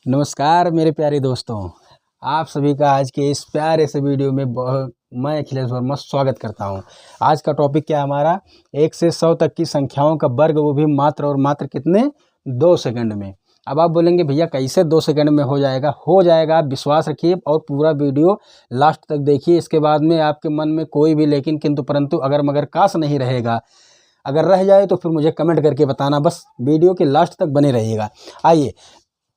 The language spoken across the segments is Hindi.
नमस्कार मेरे प्यारे दोस्तों, आप सभी का आज के इस प्यारे से वीडियो में मैं अखिलेश वर्मा स्वागत करता हूं। आज का टॉपिक क्या है हमारा, 1 से 100 तक की संख्याओं का वर्ग, वो भी मात्र और मात्र कितने 2 सेकंड में। अब आप बोलेंगे भैया कैसे 2 सेकंड में हो जाएगा। आप विश्वास रखिए और पूरा वीडियो लास्ट तक देखिए। इसके बाद में आपके मन में कोई भी लेकिन किंतु परंतु अगर मगर काश नहीं रहेगा। अगर रह जाए तो फिर मुझे कमेंट करके बताना, बस वीडियो के लास्ट तक बने रहिएगा। आइए,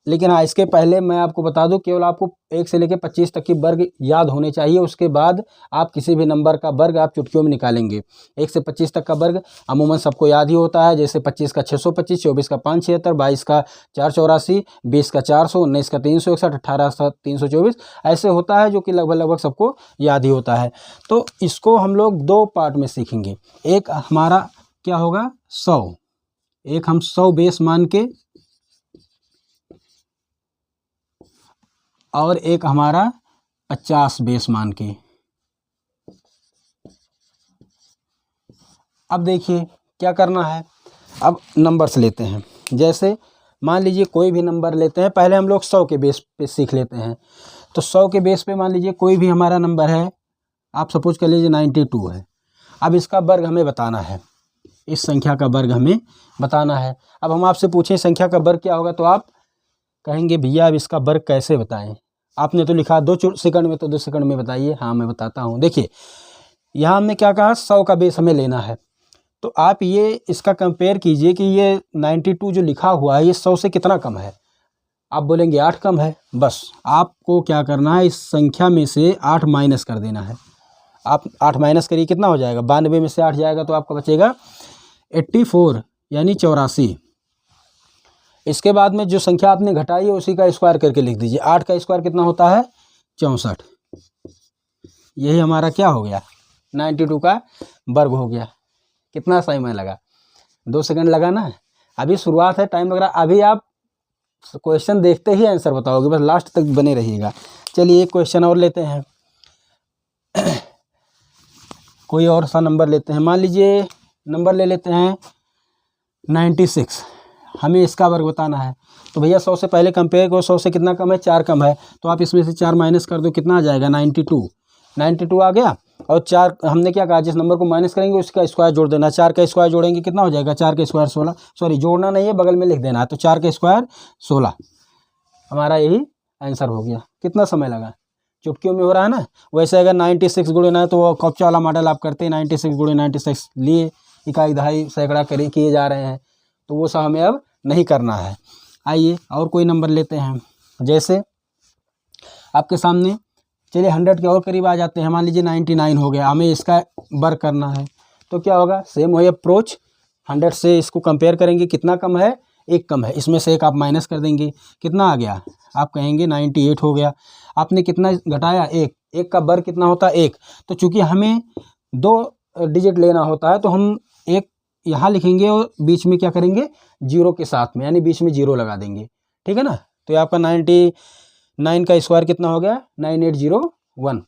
लेकिन हाँ, इसके पहले मैं आपको बता दूं, केवल आपको 1 से लेकर 25 तक की वर्ग याद होने चाहिए। उसके बाद आप किसी भी नंबर का वर्ग आप चुटकियों में निकालेंगे। 1 से 25 तक का वर्ग अमूमन सबको याद ही होता है, जैसे 25 का 625, 24 का 576, 22 का 484, 20 का 400, 19 का 361, 18 का 324, ऐसे होता है, जो कि लगभग सबको याद ही होता है। तो इसको हम लोग 2 पार्ट में सीखेंगे। एक हमारा क्या होगा 100, एक हम 100 बेस मान के, और एक हमारा 50 बेस मान के। अब देखिए क्या करना है। अब नंबर्स लेते हैं, जैसे मान लीजिए कोई भी नंबर लेते हैं। पहले हम लोग 100 के बेस पे सीख लेते हैं। तो 100 के बेस पे मान लीजिए कोई भी हमारा नंबर है, आप सपोज कर लीजिए 92 है। अब इसका वर्ग हमें बताना है, इस संख्या का वर्ग हमें बताना है। अब हम आपसे पूछें संख्या का वर्ग क्या होगा, तो आप कहेंगे भैया अब इसका वर्ग कैसे बताएं। आपने तो लिखा 2 सेकंड में, तो 2 सेकंड में बताइए। हाँ, मैं बताता हूँ। देखिए यहाँ हमने क्या कहा, 100 का बेस हमें लेना है। तो आप ये इसका कंपेयर कीजिए कि ये 92 जो लिखा हुआ है ये 100 से कितना कम है। आप बोलेंगे 8 कम है। बस आपको क्या करना है, इस संख्या में से 8 माइनस कर देना है। आप 8 माइनस करिए, कितना हो जाएगा, 92 में से 8 जाएगा तो आपका बचेगा 84, यानी 84। इसके बाद में जो संख्या आपने घटाई है उसी का स्क्वायर करके लिख दीजिए। 8 का स्क्वायर कितना होता है, 64। यही हमारा क्या हो गया, 92 का वर्ग हो गया। कितना समय लगा, 2 सेकंड लगा ना। अभी शुरुआत है, टाइम लग रहा। अभी आप क्वेश्चन देखते ही आंसर बताओगे, बस लास्ट तक बने रहिएगा। चलिए एक क्वेश्चन और लेते हैं। कोई और सा नंबर लेते हैं। मान लीजिए नंबर ले लेते हैं 96। हमें इसका वर्ग बताना है। तो भैया 100 से पहले कंपेयर करो, 100 से कितना कम है, 4 कम है। तो आप इसमें से 4 माइनस कर दो, कितना आ जाएगा 92 आ गया। और 4 हमने क्या कहा, जिस नंबर को माइनस करेंगे उसका स्क्वायर जोड़ देना। 4 का स्क्वायर जोड़ेंगे कितना हो जाएगा, 4 का स्क्वायर 16। सॉरी, जोड़ना नहीं है, बगल में लिख देना है। तो 4 का स्क्वायर 16, हमारा यही आंसर हो गया। कितना समय लगा, चुटकियों में हो रहा है ना। वैसे अगर 96 गुणना है तो वो कॉपचा वाला मॉडल आप करते हैं, 96 गुणे 96 लिए, इकाई दहाई सैकड़ा किए जा रहे हैं, तो वो सब हमें अब नहीं करना है। आइए और कोई नंबर लेते हैं। जैसे आपके सामने, चलिए 100 के और करीब आ जाते हैं। मान लीजिए 99 हो गया, हमें इसका वर्ग करना है। तो क्या होगा, सेम वही अप्रोच, 100 से इसको कंपेयर करेंगे, कितना कम है, 1 कम है। इसमें से 1 आप माइनस कर देंगे, कितना आ गया, आप कहेंगे 98 हो गया। आपने कितना घटाया, 1 का वर्ग कितना होता है, 1। तो चूंकि हमें 2 डिजिट लेना होता है, तो हम 1 यहाँ लिखेंगे और बीच में क्या करेंगे, 0 के साथ में, यानी बीच में 0 लगा देंगे। ठीक है ना। तो ये आपका 99 का स्क्वायर कितना हो गया, 9801।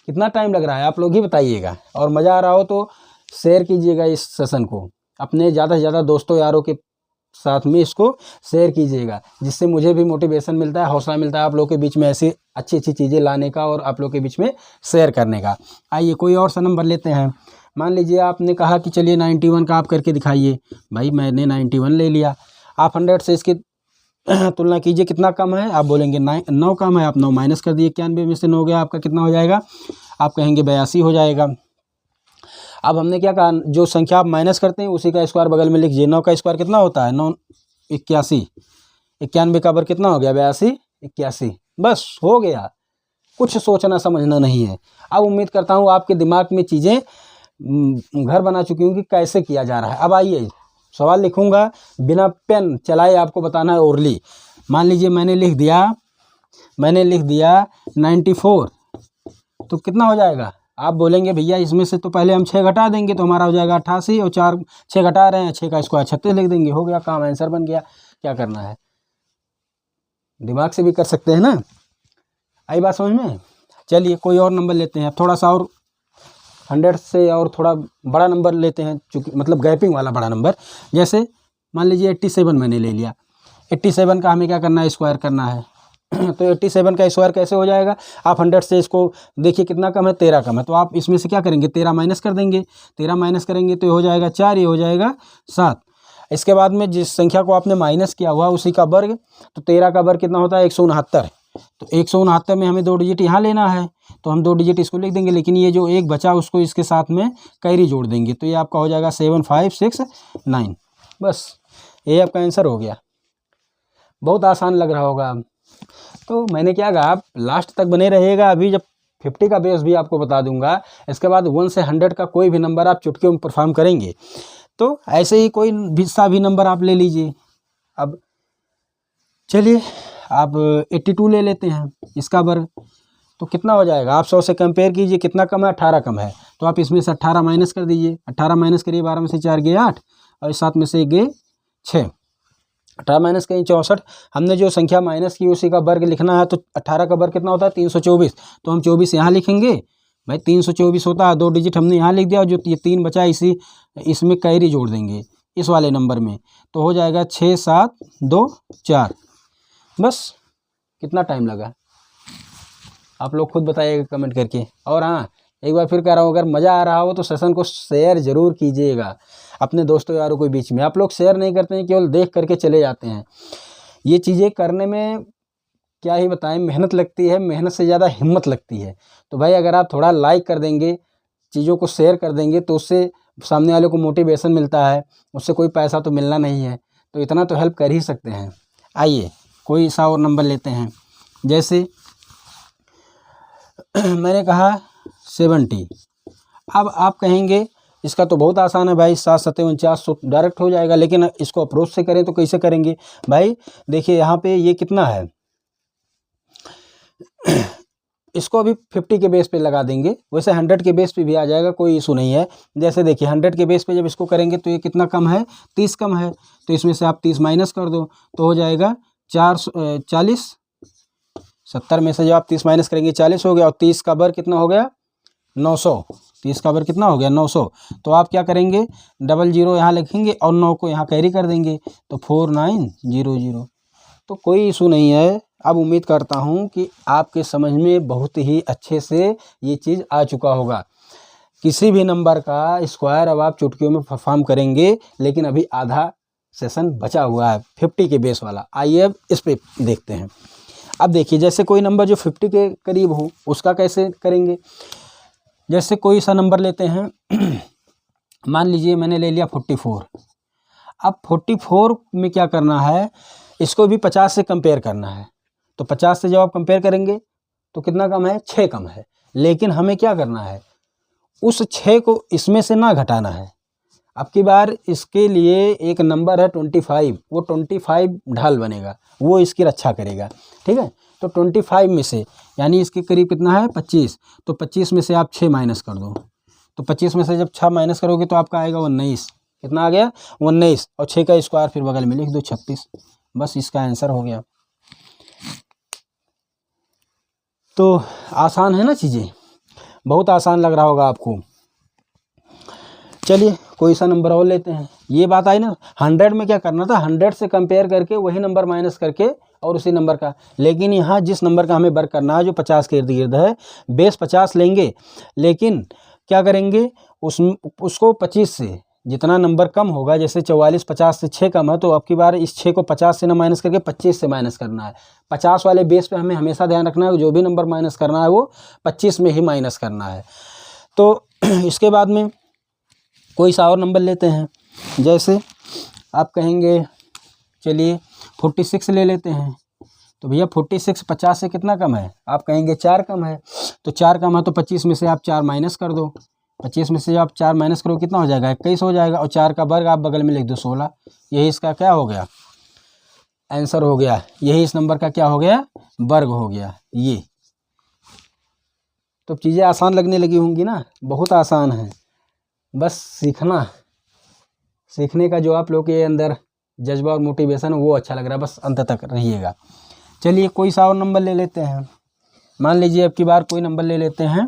कितना टाइम लग रहा है आप लोग ही बताइएगा। और मज़ा आ रहा हो तो शेयर कीजिएगा इस सेशन को, अपने ज़्यादा से ज़्यादा दोस्तों यारों के साथ में इसको शेयर कीजिएगा, जिससे मुझे भी मोटिवेशन मिलता है, हौसला मिलता है आप लोग के बीच में ऐसी अच्छी अच्छी चीज़ें लाने का और आप लोग के बीच में शेयर करने का। आइए कोई और सा नंबर लेते हैं। मान लीजिए आपने कहा कि चलिए 91 का आप करके दिखाइए। भाई मैंने 91 ले लिया। आप 100 से इसकी तुलना कीजिए, कितना कम है। आप बोलेंगे 9 कम है, आप 9 माइनस कर दिए। 91 में से 9 गया, आपका कितना हो जाएगा, आप कहेंगे 82 हो जाएगा। अब हमने क्या कहा, जो संख्या आप माइनस करते हैं उसी का स्क्वायर बगल में लिख दीजिए। 9 का स्क्वायर कितना होता है, 9 81। 91 का वर्ग कितना हो गया, 82 81। बस हो गया, कुछ सोचना समझना नहीं है। अब उम्मीद करता हूँ आपके दिमाग में चीज़ें घर बना चुकी हूँ कि कैसे किया जा रहा है। अब आइए सवाल लिखूंगा, बिना पेन चलाए आपको बताना है ओरली। मान लीजिए मैंने लिख दिया 94, तो कितना हो जाएगा। आप बोलेंगे भैया इसमें से तो पहले हम 6 घटा देंगे, तो हमारा हो जाएगा 88, और 6 घटा रहे हैं, 6 का स्क्वायर 36 लिख देंगे, हो गया काम, आंसर बन गया। क्या करना है, दिमाग से भी कर सकते हैं ना। आई बात समझ में। चलिए कोई और नंबर लेते हैं, थोड़ा सा और 100 से और थोड़ा बड़ा नंबर लेते हैं, चूँकि मतलब गैपिंग वाला बड़ा नंबर। जैसे मान लीजिए 87 मैंने ले लिया। 87 का हमें क्या करना है, स्क्वायर करना है। तो 87 का स्क्वायर कैसे हो जाएगा, आप 100 से इसको देखिए कितना कम है, 13 कम है, तो आप इसमें से क्या करेंगे, 13 माइनस कर देंगे। 13 माइनस करेंगे तो ये हो जाएगा 4, ये हो जाएगा 7। इसके बाद में जिस संख्या को आपने माइनस किया हुआ उसी का वर्ग, तो 13 का वर्ग कितना होता है, 169। तो 169 में हमें 2 डिजिट यहाँ लेना है, तो हम 2 डिजिट इसको लिख देंगे, लेकिन ये जो एक बचा उसको इसके साथ में कैरी जोड़ देंगे, तो ये आपका हो जाएगा 7569। बस ये आपका आंसर हो गया। बहुत आसान लग रहा होगा। तो मैंने क्या कहा, आप लास्ट तक बने रहिएगा। अभी जब 50 का बेस भी आपको बता दूंगा, इसके बाद 1 से 100 का कोई भी नंबर आप चुटकियों में परफॉर्म करेंगे। तो ऐसे ही कोई भी सा भी नंबर आप ले लीजिए। अब चलिए आप 82 ले लेते हैं, इसका वर्ग तो कितना हो जाएगा, आप 100 से कंपेयर कीजिए, कितना कम है, 18 कम है, तो आप इसमें से 18 माइनस कर दीजिए। 18 माइनस करिए, 12 में से 4 गए 8 और 7 में से गए 6। 18 माइनस कहीं 64, हमने जो संख्या माइनस की उसी का वर्ग लिखना है, तो 18 का वर्ग कितना होता है, 324। तो हम 24 यहाँ लिखेंगे, भाई 324 होता है, 2 डिजिट हमने यहाँ लिख दिया, और जो ये 3 बचा इसमें कैरी जोड़ देंगे इस वाले नंबर में, तो हो जाएगा 6 7 2 4। बस कितना टाइम लगा आप लोग खुद बताइएगा कमेंट करके। और हाँ, एक बार फिर कह रहा हूँ, अगर मज़ा आ रहा हो तो सेशन को शेयर ज़रूर कीजिएगा अपने दोस्तों यारों के बीच में। आप लोग शेयर नहीं करते हैं, केवल देख करके चले जाते हैं। ये चीज़ें करने में क्या ही बताएं, मेहनत लगती है, मेहनत से ज़्यादा हिम्मत लगती है। तो भाई अगर आप थोड़ा लाइक कर देंगे, चीज़ों को शेयर कर देंगे, तो उससे सामने वाले को मोटिवेशन मिलता है, उससे कोई पैसा तो मिलना नहीं है, तो इतना तो हेल्प कर ही सकते हैं। आइए कोई सा और नंबर लेते हैं, जैसे मैंने कहा 70। अब आप कहेंगे इसका तो बहुत आसान है भाई, 7 7 49 डायरेक्ट हो जाएगा, लेकिन इसको अप्रोच से करें तो कैसे करेंगे भाई। देखिए यहाँ पे ये कितना है, इसको अभी 50 के बेस पे लगा देंगे, वैसे 100 के बेस पे भी आ जाएगा, कोई इशू नहीं है। जैसे देखिए 100 के बेस पे जब इसको करेंगे तो ये कितना कम है, 30 कम है, तो इसमें से आप 30 माइनस कर दो तो हो जाएगा 40। 70 में से जब आप 30 माइनस करेंगे 40 हो गया, और 30 का वर्ग कितना हो गया, 900। 30 का वर्ग कितना हो गया, 900। तो आप क्या करेंगे, 00 यहाँ लिखेंगे और 9 को यहाँ कैरी कर देंगे, तो 4900। तो कोई इशू नहीं है। अब उम्मीद करता हूँ कि आपके समझ में बहुत ही अच्छे से ये चीज़ आ चुका होगा। किसी भी नंबर का स्क्वायर अब आप चुटकियों में परफॉर्म करेंगे, लेकिन अभी आधा सेशन बचा हुआ है 50 के बेस वाला। आइए अब इस पे देखते हैं। अब देखिए जैसे कोई नंबर जो 50 के करीब हो उसका कैसे करेंगे। जैसे कोई सा नंबर लेते हैं, मान लीजिए मैंने ले लिया 44। अब 44 में क्या करना है, इसको भी 50 से कंपेयर करना है। तो 50 से जब आप कंपेयर करेंगे तो कितना कम है, 6 कम है, लेकिन हमें क्या करना है, उस 6 को इसमें से ना घटाना है। अब की बार इसके लिए एक नंबर है 25, वो 25 ढाल बनेगा, वो इसकी रक्षा करेगा, ठीक है। तो 25 में से यानी इसके करीब कितना है, 25। तो 25 में से आप 6 माइनस कर दो, तो 25 में से जब 6 माइनस करोगे तो आपका आएगा 19। कितना आ गया, 19, और 6 का स्क्वायर फिर बगल में लिख दो 36। बस इसका आंसर हो गया। तो आसान है ना चीज़ें, बहुत आसान लग रहा होगा आपको। चलिए कोई सा नंबर और लेते हैं। ये बात आई ना, 100 में क्या करना था, 100 से कंपेयर करके वही नंबर माइनस करके और उसी नंबर का, लेकिन यहाँ जिस नंबर का हमें वर्क करना है जो 50 के इर्द गिर्द है, बेस 50 लेंगे, लेकिन क्या करेंगे उसको 25 से जितना नंबर कम होगा, जैसे 44 50 से 6 कम है, तो अब की बार इस 6 को 50 से ना माइनस करके 25 से माइनस करना है। 50 वाले बेस पे हमें हमेशा ध्यान रखना है, जो भी नंबर माइनस करना है वो 25 में ही माइनस करना है। तो इसके बाद में कोई सा और नंबर लेते हैं। जैसे आप कहेंगे चलिए 46 ले लेते हैं। तो भैया 46 50 से कितना कम है, आप कहेंगे 4 कम है। तो 4 कम है तो 25 में से आप 4 माइनस कर दो। 25 में से आप 4 माइनस करो कितना हो जाएगा, 21 हो जाएगा, और 4 का वर्ग आप बगल में लिख दो 16। यही इसका क्या हो गया, आंसर हो गया। यही इस नंबर का क्या हो गया, वर्ग हो गया। ये तो चीज़ें आसान लगने लगी होंगी ना, बहुत आसान है। बस सीखने का जो आप लोग के अंदर जज्बा और मोटिवेशन वो अच्छा लग रहा है, बस अंत तक रहिएगा। चलिए कोई सा और नंबर ले लेते हैं। मान लीजिए अब की बार कोई नंबर ले लेते हैं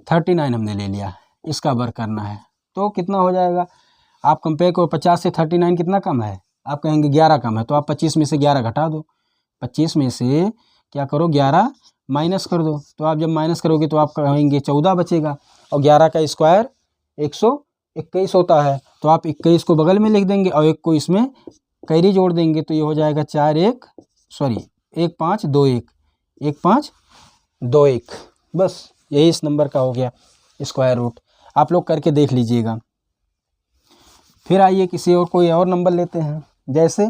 39 हमने ले लिया, इसका वर्क करना है। तो कितना हो जाएगा, आप कंपेयर करो 50 से 39 कितना कम है, आप कहेंगे 11 कम है, तो आप 25 में से 11 घटा दो, 25 में से क्या करो 11 माइनस कर दो। तो आप जब माइनस करोगे तो आप कहेंगे 14 बचेगा, और 11 का स्क्वायर 121 होता है, तो आप 21 को बगल में लिख देंगे और 1 को इसमें कैरी जोड़ देंगे, तो ये हो जाएगा 1521, बस यही इस नंबर का हो गया स्क्वायर रूट। आप लोग करके देख लीजिएगा। फिर आइए किसी और कोई और नंबर लेते हैं, जैसे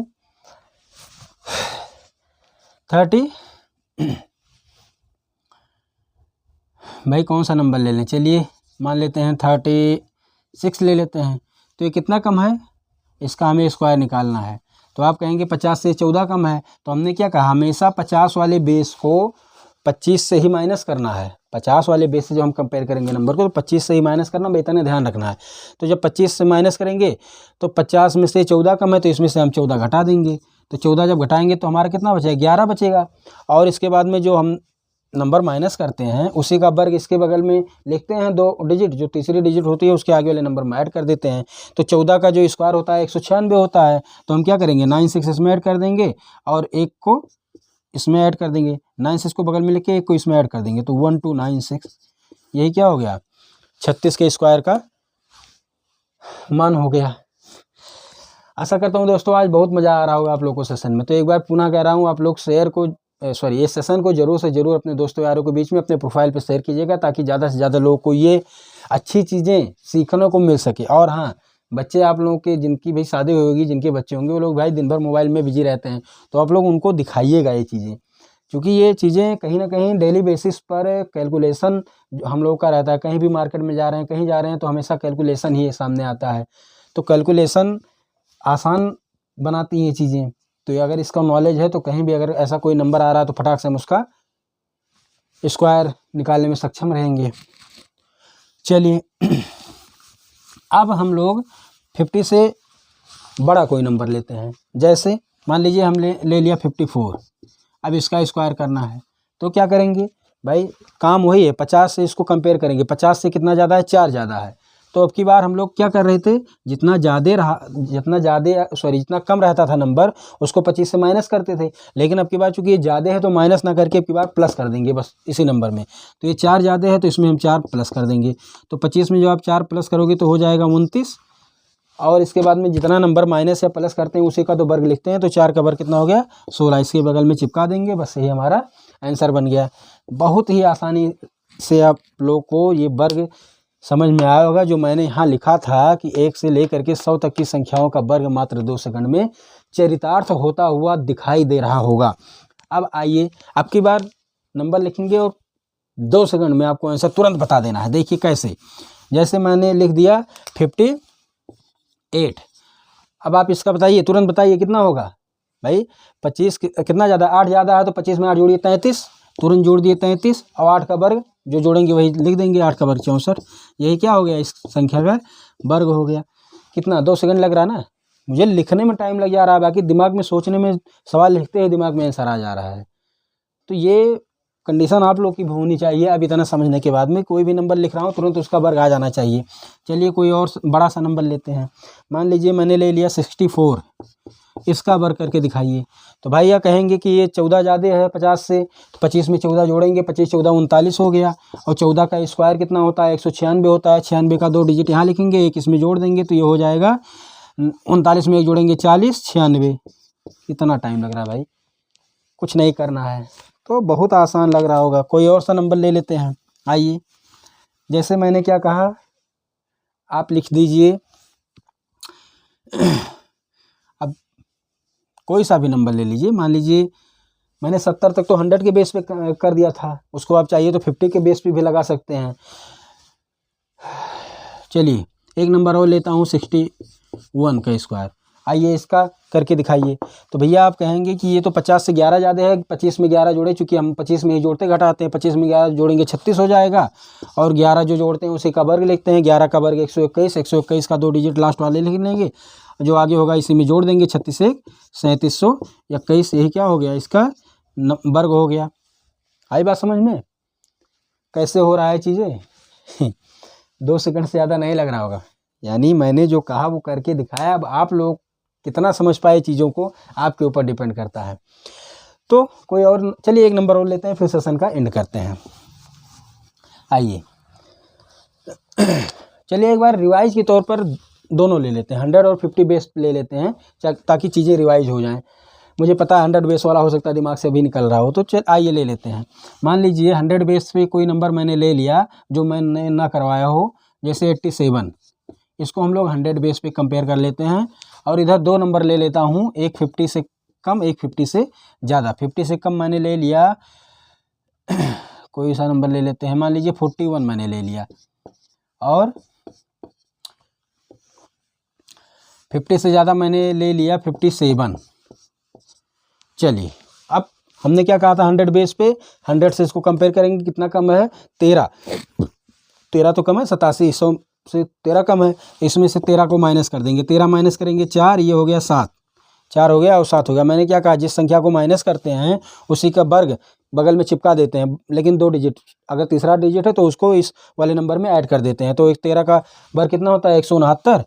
30 भाई कौन सा नंबर ले लें, चलिए मान लेते हैं 36 ले लेते हैं। तो ये कितना कम है, इसका हमें स्क्वायर निकालना है। तो आप कहेंगे 50 से 14 कम है, तो हमने क्या कहा, हमेशा 50 वाले बेस को 25 से ही माइनस करना है। 50 वाले बेस से जो हम कंपेयर करेंगे नंबर को, तो 25 से ही माइनस करना, बेटा ने ध्यान रखना है। तो जब 25 से माइनस करेंगे तो 50 में से 14 कम है, तो इसमें से हम 14 घटा देंगे। तो 14 जब घटाएंगे तो हमारा कितना बचेगा, 11 बचेगा। और इसके बाद में जो हम नंबर माइनस करते हैं उसी का वर्ग इसके बगल में लिखते हैं, 2 डिजिट, जो तीसरी डिजिट होती है उसके आगे वाले नंबर में ऐड कर देते हैं। तो 14 का जो स्क्वायर होता है 196 होता है, तो हम क्या करेंगे 96 इसमें ऐड कर देंगे और 1 को इसमें ऐड कर देंगे, 96 को बगल में लिख के 1 को इसमें ऐड कर देंगे, तो 1296, यही क्या हो गया 36 के स्क्वायर का मान हो गया। आशा करता हूँ दोस्तों आज बहुत मज़ा आ रहा होगा आप लोगों को सेशन में। तो एक बार पुनः कह रहा हूँ, आप लोग ये सेशन को जरूर से जरूर अपने दोस्तों यारों के बीच में अपने प्रोफाइल पे शेयर कीजिएगा, ताकि ज़्यादा से ज़्यादा लोगों को ये अच्छी चीज़ें सीखने को मिल सके। और हाँ, बच्चे आप लोगों के जिनकी भाई शादी होगी, जिनके बच्चे होंगे, वो लोग भाई दिन भर मोबाइल में बिजी रहते हैं, तो आप लोग उनको दिखाइएगा ये चीज़ें, क्योंकि ये चीज़ें कहीं ना कहीं डेली बेसिस पर कैलकुलेशन हम लोग का रहता है। कहीं भी मार्केट में जा रहे हैं, कहीं जा रहे हैं, तो हमेशा कैलकुलेशन ही सामने आता है। तो कैलकुलेशन आसान बनाती हैं ये चीज़ें। तो अगर इसका नॉलेज है तो कहीं भी अगर ऐसा कोई नंबर आ रहा है तो फटाक से हम उसका स्क्वायर निकालने में सक्षम रहेंगे। चलिए अब हम लोग 50 से बड़ा कोई नंबर लेते हैं, जैसे मान लीजिए हम ले लिया 54। अब इसका स्क्वायर करना है तो क्या करेंगे भाई, काम वही है, 50 से इसको कंपेयर करेंगे। 50 से कितना ज़्यादा है, 4 ज़्यादा है। तो अब की बार हम लोग क्या कर रहे थे, जितना कम रहता था नंबर उसको 25 से माइनस करते थे, लेकिन अब की बार चूंकि ये ज़्यादा है तो माइनस ना करके अब की बार प्लस कर देंगे बस इसी नंबर में। तो ये 4 ज़्यादा है तो इसमें हम 4 प्लस कर देंगे। तो 25 में जो आप 4 प्लस करोगे तो हो जाएगा 29, और इसके बाद में जितना नंबर माइनस या प्लस करते हैं उसी का तो वर्ग लिखते हैं। तो 4 का वर्ग कितना हो गया, 16, इसके बगल में चिपका देंगे, बस यही हमारा आंसर बन गया। बहुत ही आसानी से आप लोग को ये वर्ग समझ में आया होगा। जो मैंने यहाँ लिखा था कि 1 से लेकर के 100 तक की संख्याओं का वर्ग मात्र 2 सेकंड में चरितार्थ होता हुआ दिखाई दे रहा होगा। अब आइए अब की बार नंबर लिखेंगे और 2 सेकंड में आपको आंसर तुरंत बता देना है। देखिए कैसे, जैसे मैंने लिख दिया 58। अब आप इसका बताइए, तुरंत बताइए कितना होगा भाई। 25 कितना ज़्यादा, 8 ज़्यादा है, तो 25 में 8 जोड़िए 33, तुरंत जोड़ दिए 33, और 8 का वर्ग जो जोड़ेंगे वही लिख देंगे, 8 का वर्ग 64। यही क्या हो गया, इस संख्या का वर्ग हो गया। कितना, 2 सेकंड लग रहा ना, मुझे लिखने में टाइम लग जा रहा है, बाकी दिमाग में सोचने में, सवाल लिखते ही दिमाग में आंसर आ जा रहा है। तो ये कंडीशन आप लोग की होनी चाहिए। अब इतना समझने के बाद में कोई भी नंबर लिख रहा हूँ तुरंत उसका वर्ग आ जाना चाहिए। चलिए कोई और बड़ा सा नंबर लेते हैं। मान लीजिए मैंने ले लिया 64, इसका वर्ग करके दिखाइए। तो भाई यह कहेंगे कि ये 14 ज़्यादा है 50 से, तो 25 में 14 जोड़ेंगे, 25 14 39 हो गया। और 14 का स्क्वायर कितना होता है, 196 होता है। 96 का 2 डिजिट यहाँ लिखेंगे, 1 इसमें जोड़ देंगे, तो ये हो जाएगा 39 में 1 जोड़ेंगे 40, 96। कितना टाइम लग रहा है भाई, कुछ नहीं करना है, तो बहुत आसान लग रहा होगा। कोई और सा नंबर ले लेते हैं। आइए, जैसे मैंने क्या कहा, आप लिख दीजिए अब कोई सा भी नंबर ले लीजिए। मान लीजिए मैंने 70 तक तो 100 के बेस पे कर दिया था, उसको आप चाहिए तो 50 के बेस पे भी लगा सकते हैं। चलिए एक नंबर और लेता हूँ 61 का स्क्वायर। आइए इसका करके दिखाइए। तो भैया आप कहेंगे कि ये तो 50 से 11 ज़्यादा है, 25 में 11 जोड़े, चूँकि हम 25 में ही जोड़ते घटाते हैं, 25 में 11 जोड़ेंगे 36 हो जाएगा, और 11 जो जोड़ते हैं उसी का वर्ग लिखते हैं। 11 का वर्ग 121, 121 का 2 डिजिट लास्ट वाले लिख लेंगे, जो आगे होगा इसी में जोड़ देंगे, 36 1 3721, यही क्या हो गया, इसका वर्ग हो गया। आई बात समझ में कैसे हो रहा है चीज़ें 2 सेकंड से ज़्यादा नहीं लग रहा होगा। यानी मैंने जो कहा वो करके दिखाया। अब आप लोग कितना समझ पाए चीज़ों को, आपके ऊपर डिपेंड करता है। तो कोई और, चलिए एक नंबर और लेते हैं, फिर सेशन का एंड करते हैं। आइए चलिए एक बार रिवाइज के तौर पर दोनों ले लेते हैं, 100 और 50 बेस ले लेते हैं ताकि चीज़ें रिवाइज हो जाएं। मुझे पता है 100 बेस वाला हो सकता है दिमाग से अभी निकल रहा हो, तो चल आइए ले लेते हैं। मान लीजिए 100 बेस पे कोई नंबर मैंने ले लिया जो मैंने ना करवाया हो, जैसे 87, इसको हम लोग 100 बेस पे कंपेयर कर लेते हैं। और इधर दो नंबर ले लेता हूँ, एक 50 से कम, एक 50 से ज़्यादा। 50 से कम मैंने ले लिया, कोई सा नंबर ले लेते हैं, मान लीजिए 41 मैंने ले लिया, और 50 से ज़्यादा मैंने ले लिया 57। चलिए अब हमने क्या कहा था, 100 बेस पे 100 से इसको कंपेयर करेंगे, कितना कम है, 13 तो कम है, 87, 100 से 13 कम है, इसमें से 13 को माइनस कर देंगे, 13 माइनस करेंगे 4, ये हो गया 7, 4 हो गया और 7 हो गया। मैंने क्या कहा, जिस संख्या को माइनस करते हैं उसी का वर्ग बगल में चिपका देते हैं, लेकिन 2 डिजिट, अगर तीसरा डिजिट है तो उसको इस वाले नंबर में ऐड कर देते हैं। तो 13 का वर्ग कितना होता है, 169,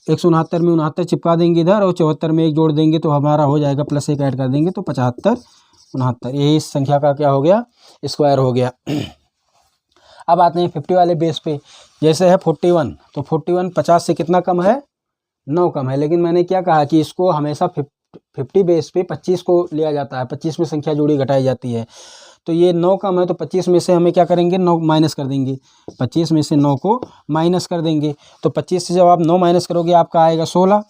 169 में 69 चिपका देंगे इधर, और 74 में 1 जोड़ देंगे तो हमारा हो जाएगा, प्लस 1 ऐड कर देंगे तो 75, 69, यही इस संख्या का क्या हो गया, स्क्वायर हो गया। अब आते हैं 50 वाले बेस पे, जैसे है 41, तो 41 50 से कितना कम है, 9 कम है। लेकिन मैंने क्या कहा कि इसको हमेशा 50 बेस पे 25 को लिया जाता है, 25 में संख्या जोड़ी घटाई जाती है। तो ये 9 कम है, तो 25 में से हमें क्या करेंगे, 9 माइनस कर देंगे, 25 में से 9 को माइनस कर देंगे। तो 25 से जब आप 9 माइनस करोगे आपका आएगा 16,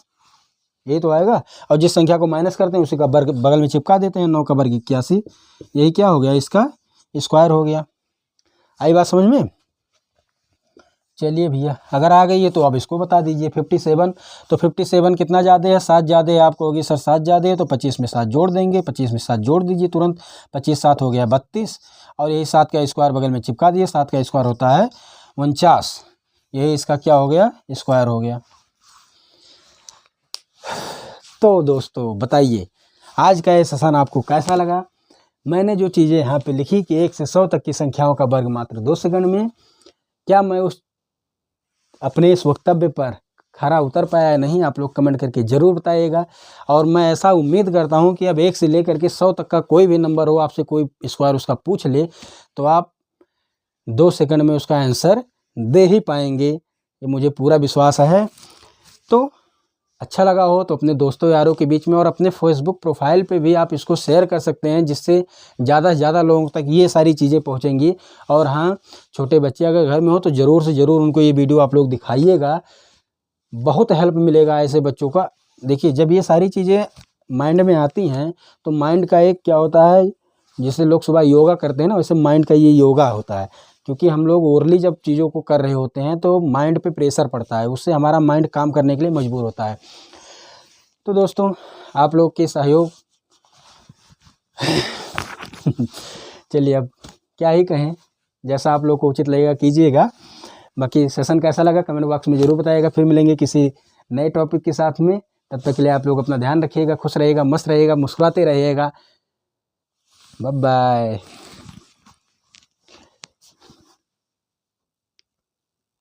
यही तो आएगा। और जिस संख्या को माइनस करते हैं उसी का वर्ग बगल में चिपका देते हैं, 9 का वर्ग 81, यही क्या हो गया, इसका स्क्वायर हो गया। आई बात समझ में? चलिए भैया, अगर आ गई है तो अब इसको बता दीजिए। 57, तो 57 कितना ज़्यादा है, 7 ज़्यादा है। आपको होगी सर 7 ज़्यादा है, तो 25 में 7 जोड़ देंगे, 25 में 7 जोड़ दीजिए तुरंत, 25 7 हो गया 32, और यही 7 का स्क्वायर बगल में चिपका दिए, 7 का स्क्वायर होता है 49, यही इसका क्या हो गया, स्क्वायर हो गया। तो दोस्तों बताइए आज का ये सेशन आपको कैसा लगा। मैंने जो चीज़ें यहाँ पे लिखी कि 1 से 100 तक की संख्याओं का वर्ग मात्र 2 सेकंड में, क्या मैं उस अपने इस वक्तव्य पर खरा उतर पाया या नहीं, आप लोग कमेंट करके ज़रूर बताइएगा। और मैं ऐसा उम्मीद करता हूँ कि अब 1 से लेकर के 100 तक का कोई भी नंबर हो, आपसे कोई स्क्वायर उसका पूछ ले तो आप 2 सेकंड में उसका आंसर दे ही पाएंगे, ये मुझे पूरा विश्वास है। तो अच्छा लगा हो तो अपने दोस्तों यारों के बीच में और अपने फेसबुक प्रोफाइल पे भी आप इसको शेयर कर सकते हैं, जिससे ज़्यादा से ज़्यादा लोगों तक ये सारी चीज़ें पहुंचेंगी। और हाँ, छोटे बच्चे अगर घर में हो तो ज़रूर से ज़रूर उनको ये वीडियो आप लोग दिखाइएगा, बहुत हेल्प मिलेगा ऐसे बच्चों का। देखिए जब ये सारी चीज़ें माइंड में आती हैं तो माइंड का एक क्या होता है, जैसे लोग सुबह योगा करते हैं ना, वैसे माइंड का ये योगा होता है। क्योंकि हम लोग ओरली जब चीज़ों को कर रहे होते हैं तो माइंड पे प्रेशर पड़ता है, उससे हमारा माइंड काम करने के लिए मजबूर होता है। तो दोस्तों आप लोग के सहयोग चलिए अब क्या ही कहें, जैसा आप लोग को उचित लगेगा कीजिएगा। बाकी सेशन कैसा लगा कमेंट बॉक्स में ज़रूर बताइएगा। फिर मिलेंगे किसी नए टॉपिक के साथ में, तब तक के लिए आप लोग अपना ध्यान रखिएगा, खुश रहिएगा, मस्त रहिएगा, मुस्कुराते रहिएगा। Bye bye.